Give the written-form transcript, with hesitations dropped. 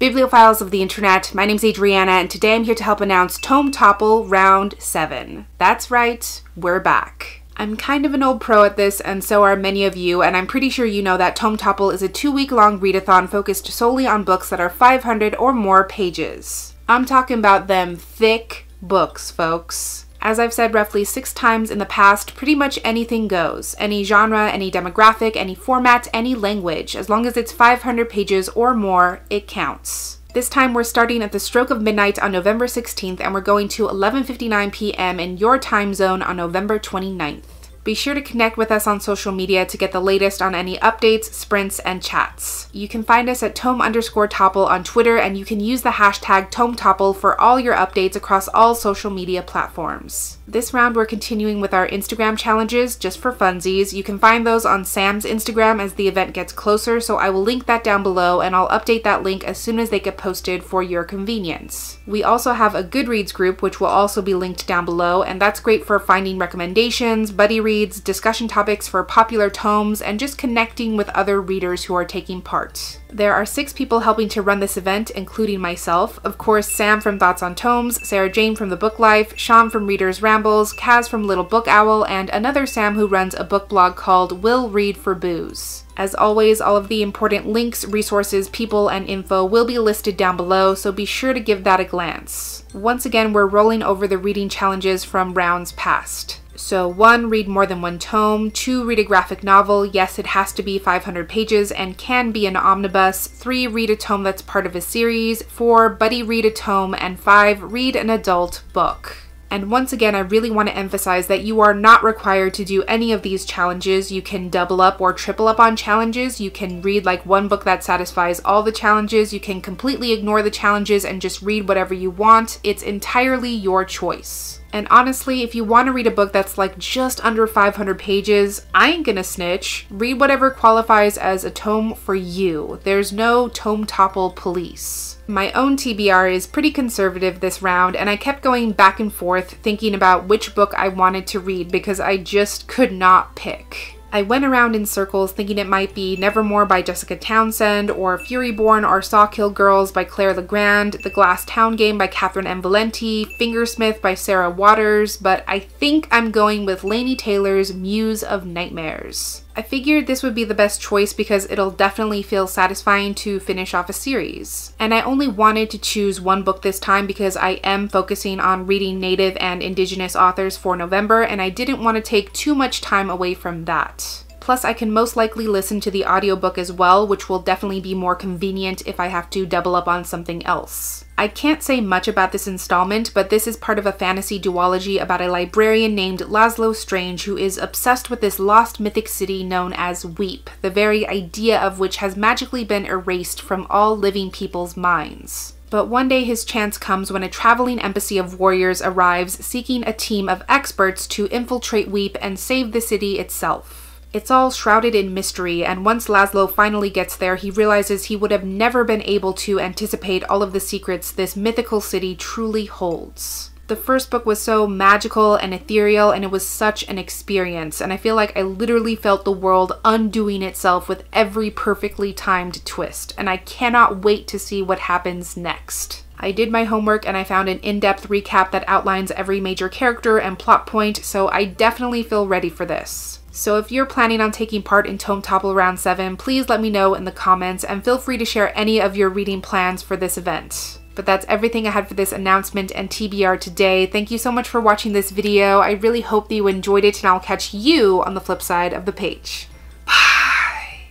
Bibliophiles of the internet, my name's Adriana, and today I'm here to help announce Tome Topple Round 7. That's right, we're back. I'm kind of an old pro at this, and so are many of you, and I'm pretty sure you know that Tome Topple is a 2-week-long read-a-thon focused solely on books that are 500 or more pages. I'm talking about them thick books, folks. As I've said roughly 6 times in the past, pretty much anything goes. Any genre, any demographic, any format, any language. As long as it's 500 pages or more, it counts. This time we're starting at the stroke of midnight on November 16th and we're going to 11:59 p.m. in your time zone on November 29th. Be sure to connect with us on social media to get the latest on any updates, sprints, and chats. You can find us at Tome_Topple on Twitter, and you can use the hashtag TomeTopple for all your updates across all social media platforms. This round we're continuing with our Instagram challenges just for funsies. You can find those on Sam's Instagram as the event gets closer, so I will link that down below and I'll update that link as soon as they get posted for your convenience. We also have a Goodreads group which will also be linked down below, and that's great for finding recommendations, buddy reads, discussion topics for popular tomes, and just connecting with other readers who are taking part. There are 6 people helping to run this event, including myself. Of course, Sam from Thoughts on Tomes, Sarah Jane from The Book Life, Sean from Reader's Rambles, Kaz from Little Book Owl, and another Sam who runs a book blog called Will Read for Booze. As always, all of the important links, resources, people, and info will be listed down below, so be sure to give that a glance. Once again, we're rolling over the reading challenges from rounds past. So 1, read more than 1 tome, 2, read a graphic novel, yes it has to be 500 pages and can be an omnibus, 3, read a tome that's part of a series, 4, buddy read a tome, and 5, read an adult book. And once again, I really want to emphasize that you are not required to do any of these challenges. You can double up or triple up on challenges. You can read like one book that satisfies all the challenges. You can completely ignore the challenges and just read whatever you want. It's entirely your choice. And honestly, if you want to read a book that's like just under 500 pages, I ain't gonna snitch. Read whatever qualifies as a tome for you. There's no Tome Topple police. My own TBR is pretty conservative this round, and I kept going back and forth thinking about which book I wanted to read because I just could not pick. I went around in circles thinking it might be Nevermore by Jessica Townsend, or Furyborn or Sawkill Girls by Claire Legrand, The Glass Town Game by Catherine M. Valenti, Fingersmith by Sarah Waters, but I think I'm going with Laini Taylor's Muse of Nightmares. I figured this would be the best choice because it'll definitely feel satisfying to finish off a series. And I only wanted to choose one book this time because I am focusing on reading Native and Indigenous authors for November, and I didn't want to take too much time away from that. Plus, I can most likely listen to the audiobook as well, which will definitely be more convenient if I have to double up on something else. I can't say much about this installment, but this is part of a fantasy duology about a librarian named Laszlo Strange who is obsessed with this lost mythic city known as Weep, the very idea of which has magically been erased from all living people's minds. But one day his chance comes when a traveling embassy of warriors arrives seeking a team of experts to infiltrate Weep and save the city itself. It's all shrouded in mystery, and once Laszlo finally gets there, he realizes he would have never been able to anticipate all of the secrets this mythical city truly holds. The first book was so magical and ethereal, and it was such an experience, and I feel like I literally felt the world undoing itself with every perfectly timed twist, and I cannot wait to see what happens next. I did my homework and I found an in-depth recap that outlines every major character and plot point, so I definitely feel ready for this. So if you're planning on taking part in Tome Topple Round 7, please let me know in the comments and feel free to share any of your reading plans for this event. But that's everything I had for this announcement and TBR today. Thank you so much for watching this video. I really hope that you enjoyed it, and I'll catch you on the flip side of the page. Bye!